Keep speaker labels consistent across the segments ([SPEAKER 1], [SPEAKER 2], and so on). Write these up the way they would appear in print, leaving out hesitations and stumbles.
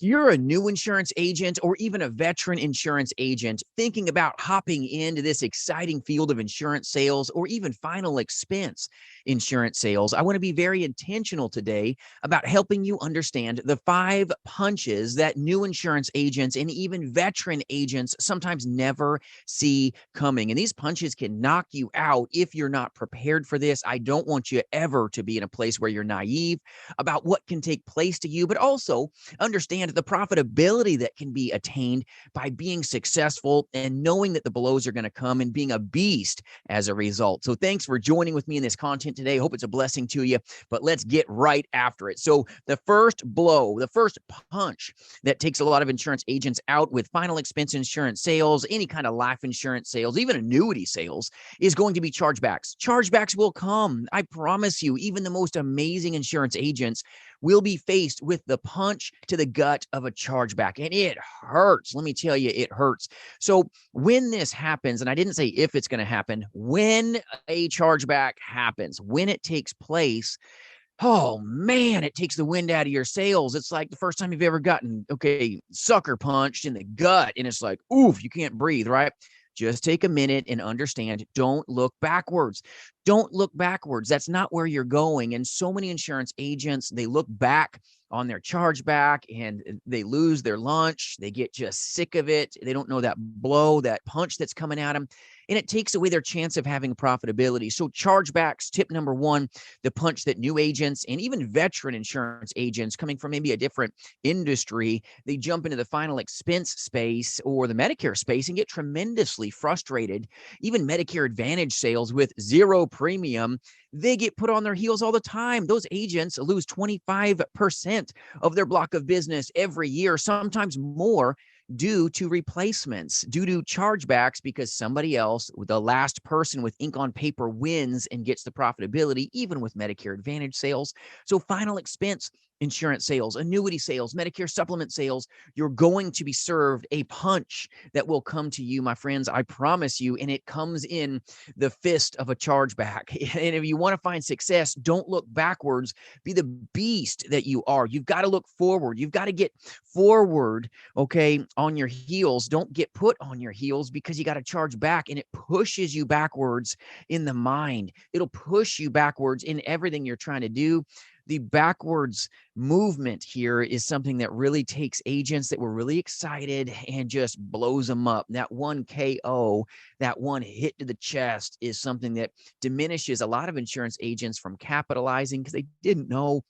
[SPEAKER 1] you're a new insurance agent or even a veteran insurance agent thinking about hopping into this exciting field of insurance sales or even final expense insurance sales, I want to be very intentional today about helping you understand the 5 punches that new insurance agents and even veteran agents sometimes never see coming. And these punches can knock you out if you're not prepared for this. I don't want you ever to be in a place where you're naive about what can take place to you, but also understand the profitability that can be attained by being successful and knowing that the blows are going to come and being a beast as a result. So thanks for joining with me in this content today. I hope it's a blessing to you, but let's get right after it. So the first blow, the first punch that takes a lot of insurance agents out with final expense insurance sales, any kind of life insurance sales, even annuity sales, is going to be chargebacks. Chargebacks will come. I promise you, even the most amazing insurance agents will be faced with the punch to the gut of a chargeback. And it hurts. Let me tell you, it hurts. So when this happens, and I didn't say if it's going to happen, when a chargeback happens, when it takes place, oh man, it takes the wind out of your sails. It's like the first time you've ever gotten, sucker punched in the gut. And it's like, oof, you can't breathe, right? Just take a minute and understand. Don't look backwards. Don't look backwards. That's not where you're going. And so many insurance agents, they look back on their chargeback and they lose their lunch. They get just sick of it. They don't know that blow, that punch that's coming at them. And it takes away their chance of having profitability. So chargebacks, tip number 1, the punch that new agents and even veteran insurance agents coming from maybe a different industry, they jump into the final expense space or the Medicare space and get tremendously frustrated. Even Medicare Advantage sales with 0 premium, they get put on their heels all the time. Those agents lose 25% of their block of business every year, sometimes more, due to replacements, due to chargebacks, because somebody else, the last person with ink on paper, wins and gets the profitability, even with Medicare Advantage sales. So final expense insurance sales, annuity sales, Medicare supplement sales, you're going to be served a punch that will come to you, my friends. I promise you. And it comes in the fist of a chargeback. And if you want to find success, don't look backwards. Be the beast that you are. You've got to look forward. You've got to get forward, on your heels. Don't get put on your heels because you got to charge back, and it pushes you backwards in the mind. It'll push you backwards in everything you're trying to do. The backwards movement here is something that really takes agents that were really excited and just blows them up. That one KO, that one hit to the chest is something that diminishes a lot of insurance agents from capitalizing because they didn't know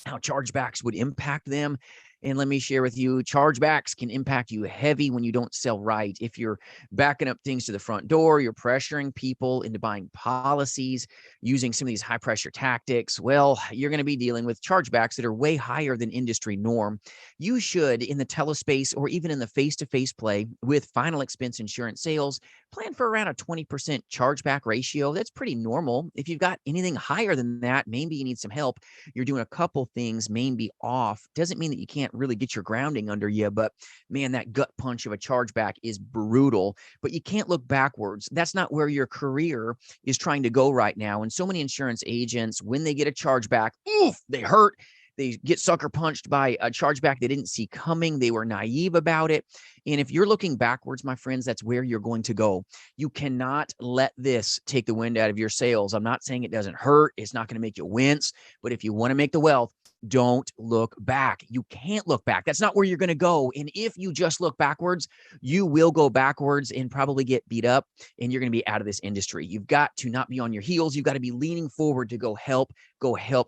[SPEAKER 1] how chargebacks would impact them. And let me share with you, chargebacks can impact you heavy when you don't sell right. If you're backing up things to the front door, you're pressuring people into buying policies, using some of these high pressure tactics, well, you're going to be dealing with chargebacks that are way higher than industry norm. You should, in the telespace or even in the face-to-face play with final expense insurance sales, plan for around a 20% chargeback ratio. That's pretty normal. If you've got anything higher than that, maybe you need some help. You're doing a couple things maybe off. Doesn't mean that you can't really get your grounding under you, but man, that gut punch of a chargeback is brutal. But you can't look backwards. That's not where your career is trying to go right now. And so many insurance agents, when they get a chargeback, oof, they hurt. They get sucker punched by a chargeback they didn't see coming. They were naive about it. And if you're looking backwards, my friends, that's where you're going to go. You cannot let this take the wind out of your sails. I'm not saying it doesn't hurt. It's not going to make you wince. But if you want to make the wealth, don't look back. You can't look back. That's not where you're going to go. And if you just look backwards, you will go backwards and probably get beat up, and you're going to be out of this industry. You've got to not be on your heels. You've got to be leaning forward to go help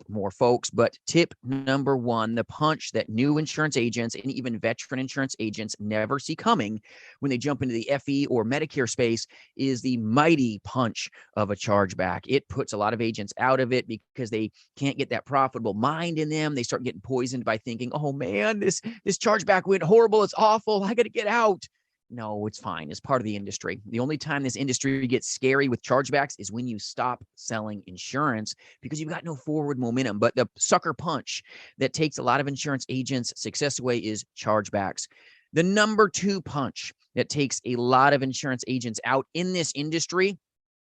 [SPEAKER 1] more folks. But tip number 1, the punch that new insurance agents and even veteran insurance agents never see coming when they jump into the FE or Medicare space is the mighty punch of a chargeback. It puts a lot of agents out of it because they can't get that profitable mind in them. They start getting poisoned by thinking, oh man, this chargeback went horrible. It's awful. I got to get out. No, it's fine. It's part of the industry. The only time this industry gets scary with chargebacks is when you stop selling insurance because you've got no forward momentum. But the sucker punch that takes a lot of insurance agents' success away is chargebacks. The number 2 punch that takes a lot of insurance agents out in this industry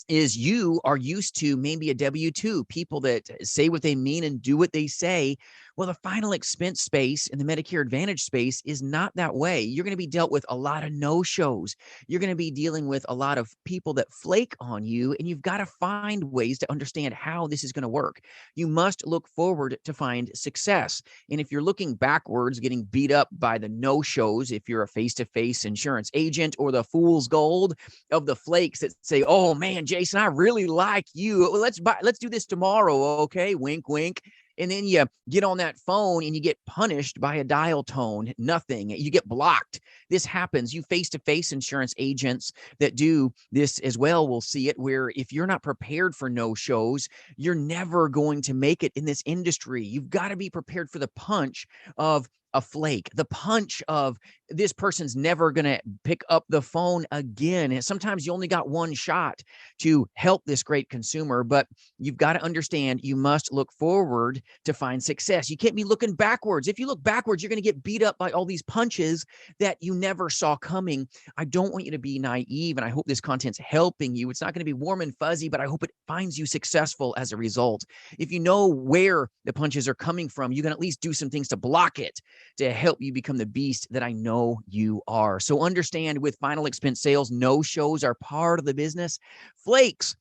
[SPEAKER 1] is you are used to maybe a W-2, people that say what they mean and do what they say. Well, the final expense space in the Medicare Advantage space is not that way. You're going to be dealt with a lot of no-shows. You're going to be dealing with a lot of people that flake on you, and you've got to find ways to understand how this is going to work. You must look forward to find success. And if you're looking backwards, getting beat up by the no-shows, if you're a face-to-face insurance agent, or the fool's gold of the flakes that say, "Oh man, Jason, I really like you. Let's do this tomorrow, okay?" Wink, wink. And then you get on that phone and you get punished by a dial tone, nothing. You get blocked. This happens. You face-to-face insurance agents that do this as well will see it, where if you're not prepared for no-shows, you're never going to make it in this industry. You've got to be prepared for the punch of a flake, the punch of this person's never going to pick up the phone again. And sometimes you only got one shot to help this great consumer, but you've got to understand you must look forward to find success. You can't be looking backwards. If you look backwards, you're going to get beat up by all these punches that you never saw coming. I don't want you to be naive, and I hope this content's helping you. It's not going to be warm and fuzzy, but I hope it finds you successful as a result. If you know where the punches are coming from, you can at least do some things to block it, to help you become the beast that I know you are. So understand, with final expense sales, no shows are part of the business. Flakes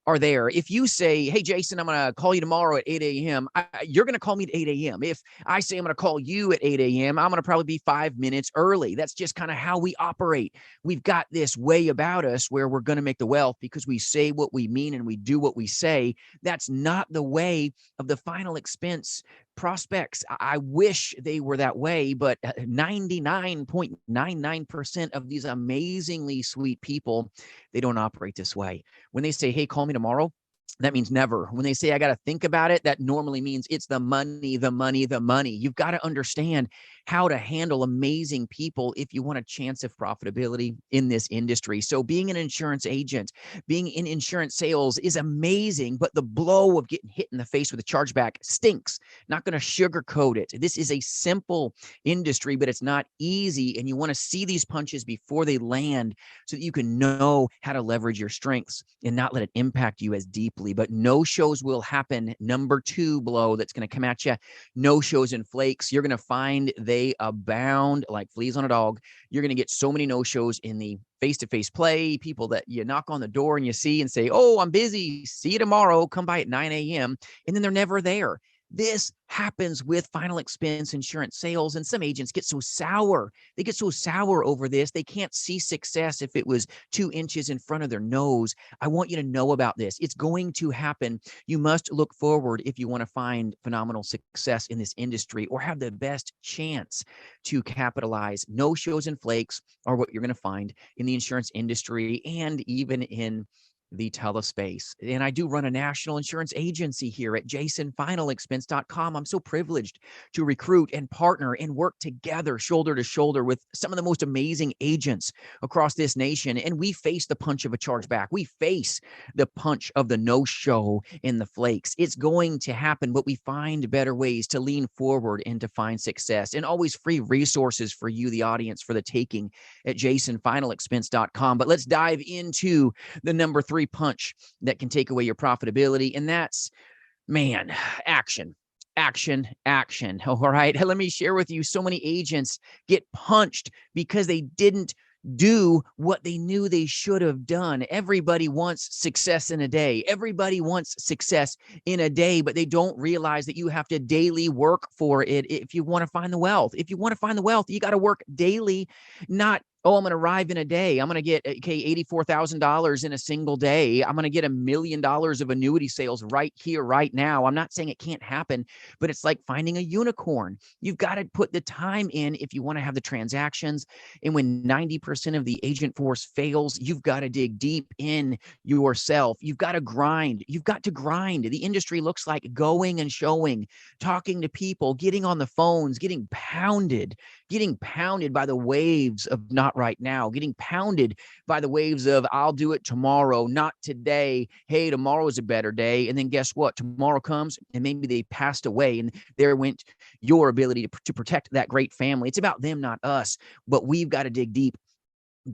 [SPEAKER 1] are there. If you say, "Hey, Jason, I'm going to call you tomorrow at 8 a.m., you're going to call me at 8 a.m. If I say I'm going to call you at 8 a.m., I'm going to probably be 5 minutes early. That's just kind of how we operate. We've got this way about us where we're going to make the wealth because we say what we mean and we do what we say. That's not the way of the final expense prospects. I wish they were that way, but 99.99% of these amazingly sweet people, they don't operate this way. When they say, "Hey, call me tomorrow," that means never. When they say, "I got to think about it," that normally means it's the money, the money, the money. You've got to understand how to handle amazing people if you want a chance of profitability in this industry. So being an insurance agent, being in insurance sales is amazing, but the blow of getting hit in the face with a chargeback stinks. Not going to sugarcoat it. This is a simple industry, but it's not easy, and you want to see these punches before they land so that you can know how to leverage your strengths and not let it impact you as deeply. But no shows will happen. Number two blow that's going to come at you: no shows and flakes. You're going to find they abound like fleas on a dog. You're going to get so many no shows in the face-to-face play, people that you knock on the door and you see and say, "Oh, I'm busy. See you tomorrow. Come by at 9 a.m." And then they're never there. This happens with final expense insurance sales, and some agents get so sour. They get so sour over this. They can't see success if it was 2 inches in front of their nose. I want you to know about this. It's going to happen. You must look forward if you want to find phenomenal success in this industry or have the best chance to capitalize. No shows and flakes are what you're going to find in the insurance industry and even in the telespace. And I do run a national insurance agency here at jasonfinalexpense.com. I'm so privileged to recruit and partner and work together shoulder to shoulder with some of the most amazing agents across this nation. And we face the punch of a chargeback. We face the punch of the no-show and the flakes. It's going to happen, but we find better ways to lean forward and to find success, and always free resources for you, the audience, for the taking at jasonfinalexpense.com. But let's dive into the number 3 punch that can take away your profitability. And that's, man, action. All right. Let me share with you, so many agents get punched because they didn't do what they knew they should have done. Everybody wants success in a day. Everybody wants success in a day, but they don't realize that you have to daily work for it if you want to find the wealth. If you want to find the wealth, you got to work daily, not, "Oh, I'm going to arrive in a day. I'm going to get, okay, $84,000 in a single day. I'm going to get $1 million of annuity sales right here, right now." I'm not saying it can't happen, but it's like finding a unicorn. You've got to put the time in if you want to have the transactions. And when 90% of the agent force fails, you've got to dig deep in yourself. You've got to grind. You've got to grind. The industry looks like going and showing, talking to people, getting on the phones, getting pounded by the waves of not right now, getting pounded by the waves of "I'll do it tomorrow, not today. Hey, tomorrow is a better day." And then guess what? Tomorrow comes and maybe they passed away, and there went your ability to protect that great family. It's about them, not us. But we've got to dig deep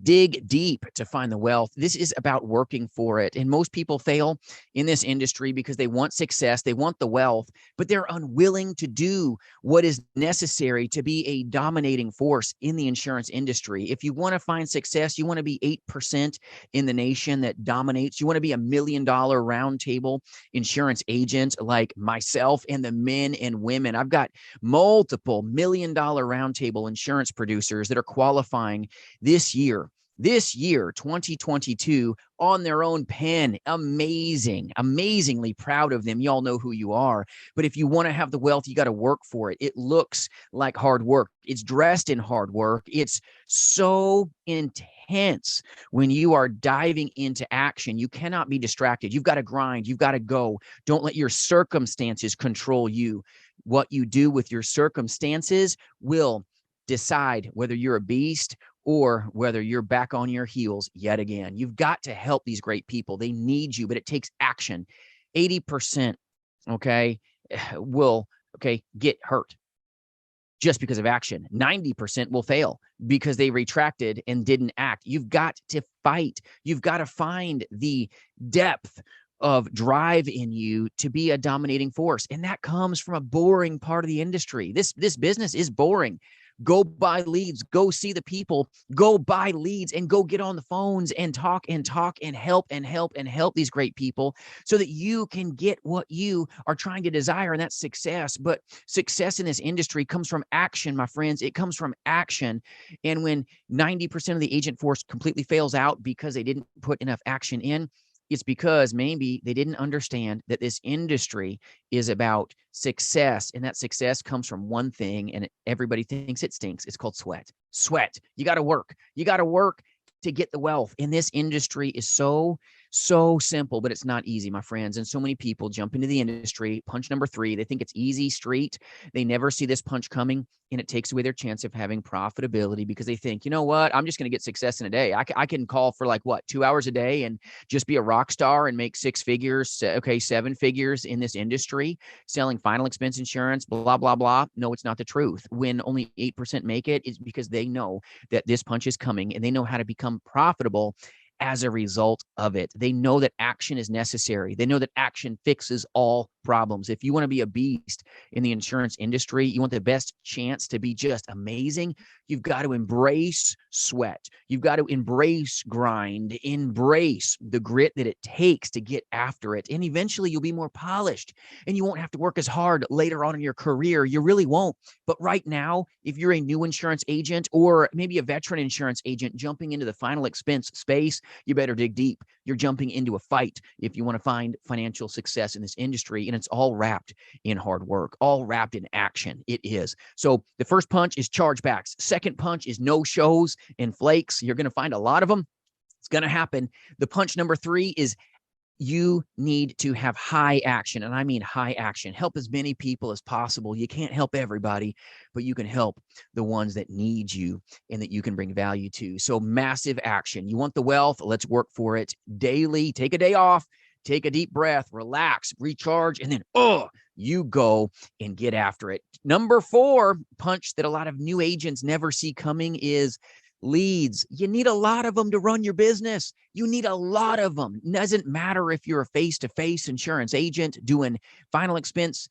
[SPEAKER 1] dig deep to find the wealth. This is about working for it. And most people fail in this industry because they want success, they want the wealth, but they're unwilling to do what is necessary to be a dominating force in the insurance industry. If you want to find success, you want to be 8% in the nation that dominates. You want to be $1 million roundtable insurance agent like myself and the men and women. I've got multiple $1 million roundtable insurance producers that are qualifying this year, 2022, on their own pen. Amazingly proud of them. Y'all know who you are. But if you want to have the wealth, you got to work for it. It looks like hard work. It's dressed in hard work. It's so intense when you are diving into action. You cannot be distracted. You've got to grind. You've got to go. Don't let your circumstances control you. What you do with your circumstances will decide whether you're a beast or whether you're back on your heels yet again. You've got to help these great people. They need you, but it takes action. 80%, will get hurt just because of action. 90% will fail because they retracted and didn't act. You've got to fight. You've got to find the depth of drive in you to be a dominating force. And that comes from a boring part of the industry. This business is boring. Go buy leads, go see the people, go buy leads, and go get on the phones and talk and help these great people so that you can get what you are trying to desire, and that's success. But success in this industry comes from action, my friends. It comes from action. And when 90% of the agent force completely fails out because they didn't put enough action in, it's because maybe they didn't understand that this industry is about success, and that success comes from one thing, and everybody thinks it stinks. It's called sweat. Sweat. You got to work. You got to work to get the wealth. And this industry is so simple, but it's not easy, my friends. And so many people jump into the industry. Punch number 3, they think it's easy street. They never see this punch coming, and it takes away their chance of having profitability because they think, you know what, I'm just going to get success in a day. I can call for 2 hours a day and just be a rock star and make 6 figures, 7 figures in this industry, selling final expense insurance, blah, blah, blah. No, it's not the truth. When only 8% make it, it's because they know that this punch is coming and they know how to become profitable as a result of it. They know that action is necessary. They know that action fixes all problems. If you want to be a beast in the insurance industry, you want the best chance to be just amazing, you've got to embrace sweat. You've got to embrace grind, embrace the grit that it takes to get after it. And eventually you'll be more polished and you won't have to work as hard later on in your career. You really won't. But right now, if you're a new insurance agent or maybe a veteran insurance agent jumping into the final expense space, you better dig deep. You're jumping into a fight if you want to find financial success in this industry. And it's all wrapped in hard work, all wrapped in action. It is. So the first punch is chargebacks. Second punch is no shows and flakes. You're going to find a lot of them. It's going to happen. The punch number 3 is you need to have high action. And I mean high action. Help as many people as possible. You can't help everybody, but you can help the ones that need you and that you can bring value to. So massive action. You want the wealth? Let's work for it daily. Take a day off. Take a deep breath, relax, recharge, and then, you go and get after it. Number 4 punch that a lot of new agents never see coming is leads. You need a lot of them to run your business. You need a lot of them. It doesn't matter if you're a face-to-face insurance agent doing final expense,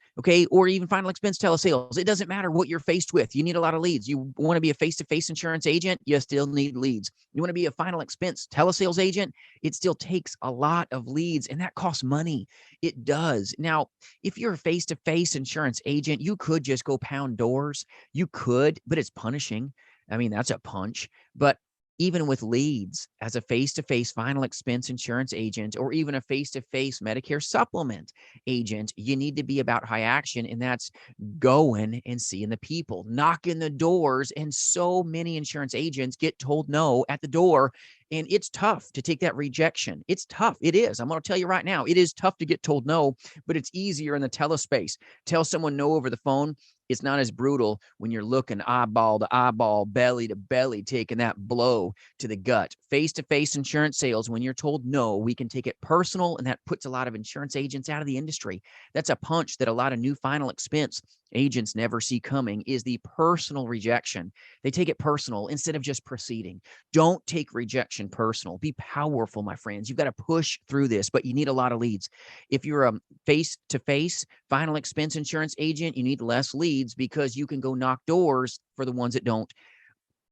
[SPEAKER 1] or even final expense telesales. It doesn't matter what you're faced with. You need a lot of leads. You want to be a face-to-face insurance agent, you still need leads. You want to be a final expense telesales agent, it still takes a lot of leads, and that costs money. It does. Now, if you're a face-to-face insurance agent, you could just go pound doors. You could, but it's punishing. I mean, that's a punch. But even with leads, as a face-to-face final expense insurance agent, or even a face-to-face Medicare supplement agent, you need to be about high action, and that's going and seeing the people, knocking the doors. And so many insurance agents get told no at the door, and it's tough to take that rejection. It's tough. It is. I'm going to tell you right now, it is tough to get told no, but it's easier in the telespace. Tell someone no over the phone. It's not as brutal when you're looking eyeball to eyeball, belly to belly, taking that blow to the gut. Face-to-face insurance sales, when you're told no, we can take it personal, and that puts a lot of insurance agents out of the industry. That's a punch that a lot of new final expense agents never see coming, is the personal rejection. They take it personal instead of just proceeding. Don't take rejection personal. Be powerful, my friends. You've got to push through this, but you need a lot of leads. If you're a face-to-face final expense insurance agent, you need less leads because you can go knock doors for the ones that don't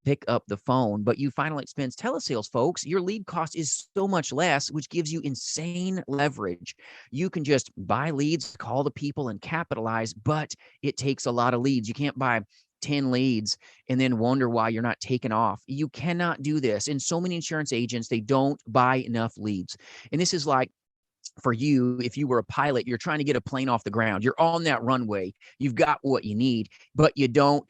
[SPEAKER 1] pick up the phone. But you final expense telesales folks, your lead cost is so much less, which gives you insane leverage. You can just buy leads, call the people, and capitalize, but it takes a lot of leads. You can't buy 10 leads and then wonder why you're not taking off. You cannot do this. And so many insurance agents, they don't buy enough leads. And this is like, for you, if you were a pilot, you're trying to get a plane off the ground. You're on that runway. You've got what you need, but you don't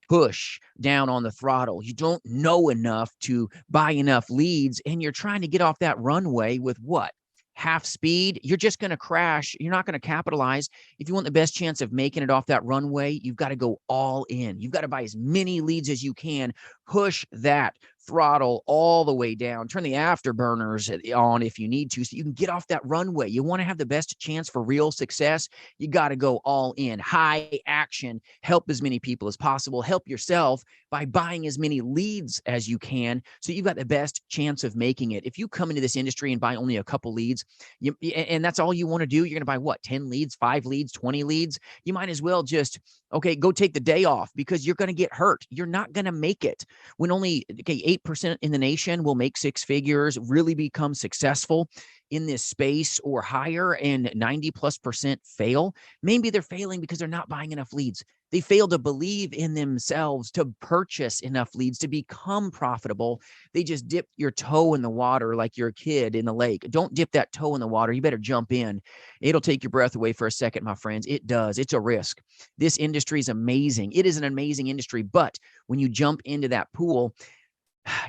[SPEAKER 1] push down on the throttle. You don't know enough to buy enough leads, and you're trying to get off that runway with what? Half speed. You're just going to crash. You're not going to capitalize. If you want the best chance of making it off that runway, you've got to go all in. You've got to buy as many leads as you can. Push that throttle all the way down. Turn the afterburners on if you need to, so you can get off that runway. You want to have the best chance for real success. You got to go all in. High action. Help as many people as possible. Help yourself by buying as many leads as you can, so you've got the best chance of making it. If you come into this industry and buy only a couple leads, and that's all you want to do, you're going to buy what? 10 leads, 5 leads, 20 leads? You might as well just, go take the day off, because you're going to get hurt. You're not going to make it. When only 8% in the nation will make 6 figures, really become successful in this space or higher, and 90+% fail, maybe they're failing because they're not buying enough leads. They fail to believe in themselves to purchase enough leads to become profitable. They just dip your toe in the water like you're a kid in the lake. Don't dip that toe in the water. You better jump in. It'll take your breath away for a second, my friends. It does. It's a risk. This industry is amazing. It is an amazing industry, but when you jump into that pool,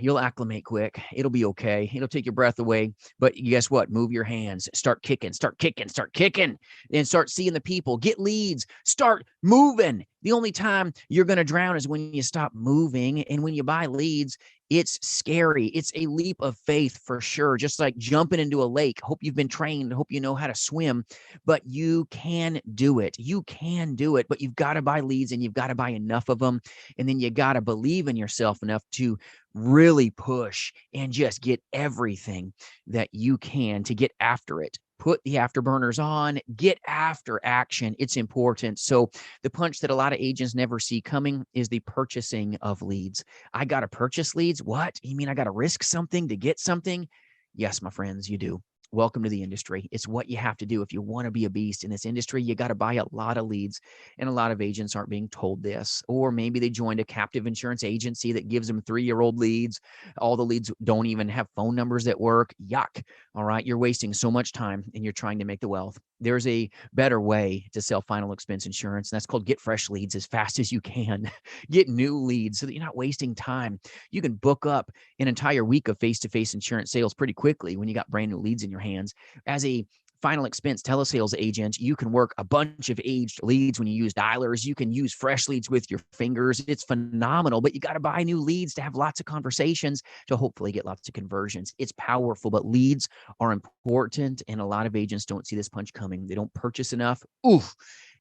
[SPEAKER 1] you'll acclimate quick. It'll be okay. It'll take your breath away. But guess what? Move your hands. Start kicking, and start seeing the people. Get leads. Start moving. The only time you're going to drown is when you stop moving. And when you buy leads, it's scary. It's a leap of faith for sure. Just like jumping into a lake. Hope you've been trained. Hope you know how to swim. But you can do it. You can do it. But you've got to buy leads, and you've got to buy enough of them. And then you got to believe in yourself enough to really push and just get everything that you can to get after it. Put the afterburners on, get after action. It's important. So the punch that a lot of agents never see coming is the purchasing of leads. I got to purchase leads? What? You mean I got to risk something to get something? Yes, my friends, you do. Welcome to the industry. It's what you have to do. If you want to be a beast in this industry, you got to buy a lot of leads. And a lot of agents aren't being told this. Or maybe they joined a captive insurance agency that gives them 3-year-old leads. All the leads don't even have phone numbers that work. Yuck. All right. You're wasting so much time, and you're trying to make the wealth. There's a better way to sell final expense insurance, and that's called get fresh leads as fast as you can. Get new leads so that you're not wasting time. You can book up an entire week of face-to-face insurance sales pretty quickly when you got brand new leads in your hands. As a final expense telesales agent, you can work a bunch of aged leads when you use dialers. You can use fresh leads with your fingers. It's phenomenal, but you got to buy new leads to have lots of conversations to hopefully get lots of conversions. It's powerful, but leads are important, and a lot of agents don't see this punch coming. They don't purchase enough. Oof.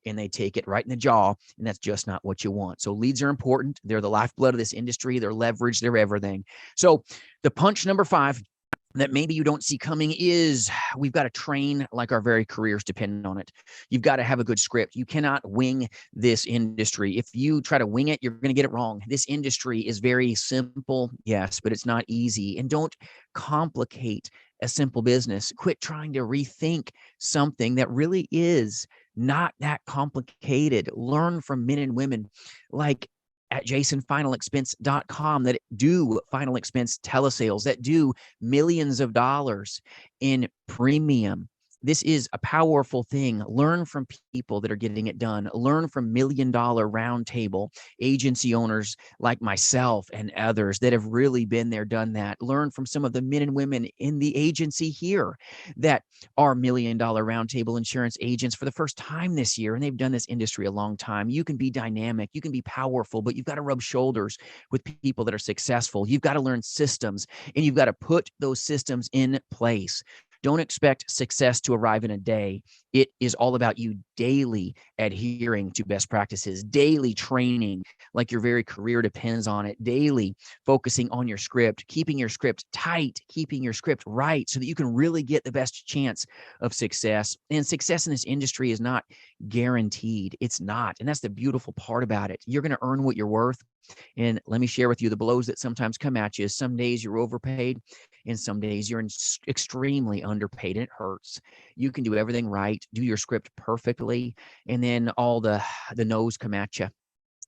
[SPEAKER 1] And they take it right in the jaw, and that's just not what you want. So leads are important. They're the lifeblood of this industry. They're leverage. They're everything. So the punch number 5 that maybe you don't see coming is we've got to train like our very careers depend on it. You've got to have a good script. You cannot wing this industry. If you try to wing it, you're going to get it wrong. This industry is very simple, yes, but it's not easy. And don't complicate a simple business. Quit trying to rethink something that really is not that complicated. Learn from men and women like at jasonfinalexpense.com that do final expense telesales, that do millions of dollars in premium This is a powerful thing. Learn from people that are getting it done. Learn from million-dollar roundtable agency owners like myself and others that have really been there, done that. Learn from some of the men and women in the agency here that are million-dollar roundtable insurance agents for the first time this year, and they've done this industry a long time. You can be dynamic, you can be powerful, but you've got to rub shoulders with people that are successful. You've got to learn systems, and you've got to put those systems in place. Don't expect success to arrive in a day. It is all about you daily adhering to best practices, daily training like your very career depends on it, daily focusing on your script, keeping your script tight, keeping your script right so that you can really get the best chance of success. And success in this industry is not guaranteed. It's not. And that's the beautiful part about it. You're going to earn what you're worth. And let me share with you the blows that sometimes come at you. Some days you're overpaid, and some days you're extremely underpaid, and it hurts. You can do everything right, do your script perfectly, and then all the no's come at you.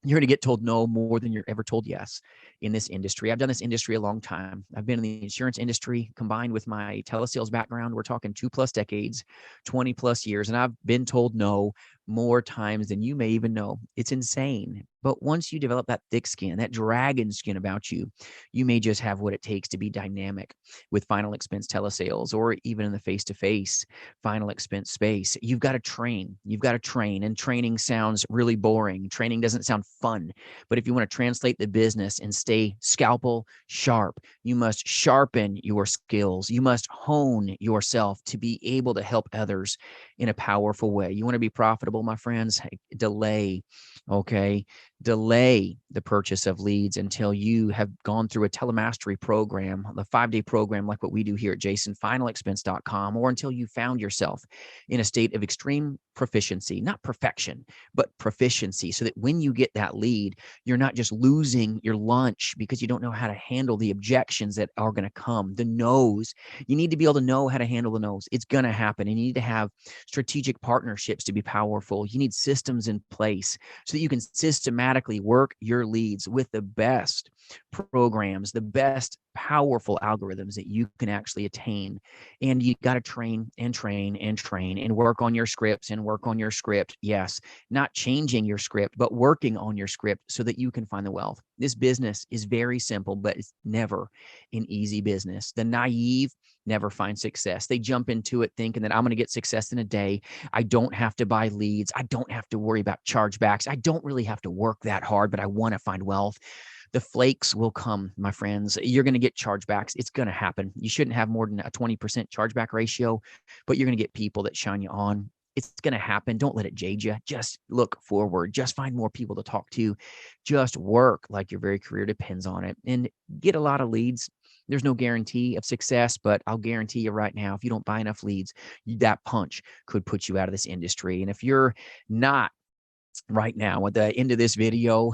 [SPEAKER 1] You're going to get told no more than you're ever told yes in this industry. I've done this industry a long time. I've been in the insurance industry combined with my telesales background. We're talking 2+ decades, 20+ years, and I've been told no more times than you may even know. It's insane. But once you develop that thick skin, that dragon skin about you, you may just have what it takes to be dynamic with final expense telesales or even in the face-to-face final expense space. You've got to train. You've got to train. And training sounds really boring. Training doesn't sound fun. But if you want to translate the business and stay scalpel sharp, you must sharpen your skills. You must hone yourself to be able to help others in a powerful way. You want to be profitable, my friends? Delay. Okay. Delay the purchase of leads until you have gone through a telemastery program, the 5-day program like what we do here at jasonfinalexpense.com, or until you found yourself in a state of extreme proficiency, not perfection, but proficiency, so that when you get that lead, you're not just losing your lunch because you don't know how to handle the objections that are going to come, the no's. You need to be able to know how to handle the no's. It's going to happen. And you need to have strategic partnerships to be powerful. You need systems in place so that you can systematically work your leads with the best programs, the best powerful algorithms that you can actually attain. And you got to train and train and train and work on your scripts and work on your script. Yes, not changing your script, but working on your script so that you can find the wealth. This business is very simple, but it's never an easy business. The naive never find success. They jump into it thinking that I'm going to get success in a day. I don't have to buy leads. I don't have to worry about chargebacks. I don't really have to work that hard, but I want to find wealth. The flakes will come, my friends. You're going to get chargebacks. It's going to happen. You shouldn't have more than a 20% chargeback ratio, but you're going to get people that shine you on. It's going to happen. Don't let it jade you. Just look forward. Just find more people to talk to. Just work like your very career depends on it and get a lot of leads. There's no guarantee of success, but I'll guarantee you right now, if you don't buy enough leads, that punch could put you out of this industry. And if you're not right now at the end of this video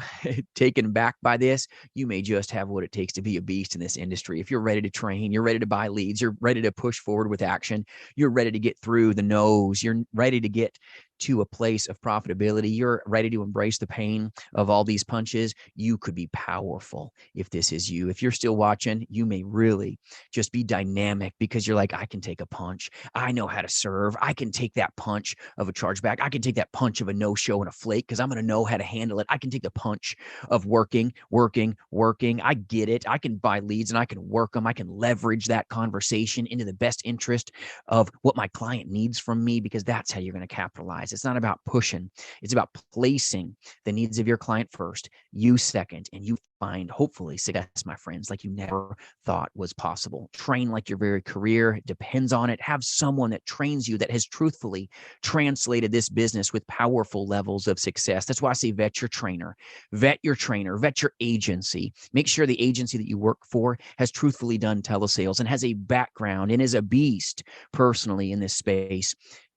[SPEAKER 1] taken back by this, you may just have what it takes to be a beast in this industry. If you're ready to train, you're ready to buy leads, you're ready to push forward with action, you're ready to get through the no's, you're ready to get to a place of profitability, you're ready to embrace the pain of all these punches, you could be powerful if this is you. If you're still watching, you may really just be dynamic because you're like, I can take a punch. I know how to serve. I can take that punch of a chargeback. I can take that punch of a no-show and a flake because I'm going to know how to handle it. I can take the punch of working. I get it. I can buy leads and I can work them. I can leverage that conversation into the best interest of what my client needs from me, because that's how you're going to capitalize. It's not about pushing. It's about placing the needs of your client first, you second, and you find, hopefully, success, my friends, like you never thought was possible. Train like your very career depends on it. Have someone that trains you that has truthfully translated this business with powerful levels of success. That's why I say vet your trainer, vet your agency. Make sure the agency that you work for has truthfully done telesales and has a background and is a beast personally in this space.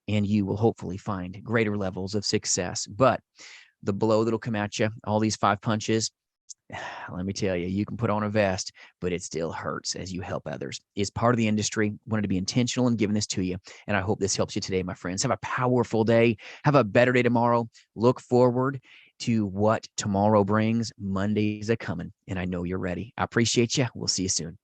[SPEAKER 1] And you will hopefully find greater levels of success. But the blow that'll come at you, all these 5 punches, let me tell you, you can put on a vest, but it still hurts as you help others. It's part of the industry. Wanted to be intentional in giving this to you. And I hope this helps you today, my friends. Have a powerful day. Have a better day tomorrow. Look forward to what tomorrow brings. Monday's a coming, and I know you're ready. I appreciate you. We'll see you soon.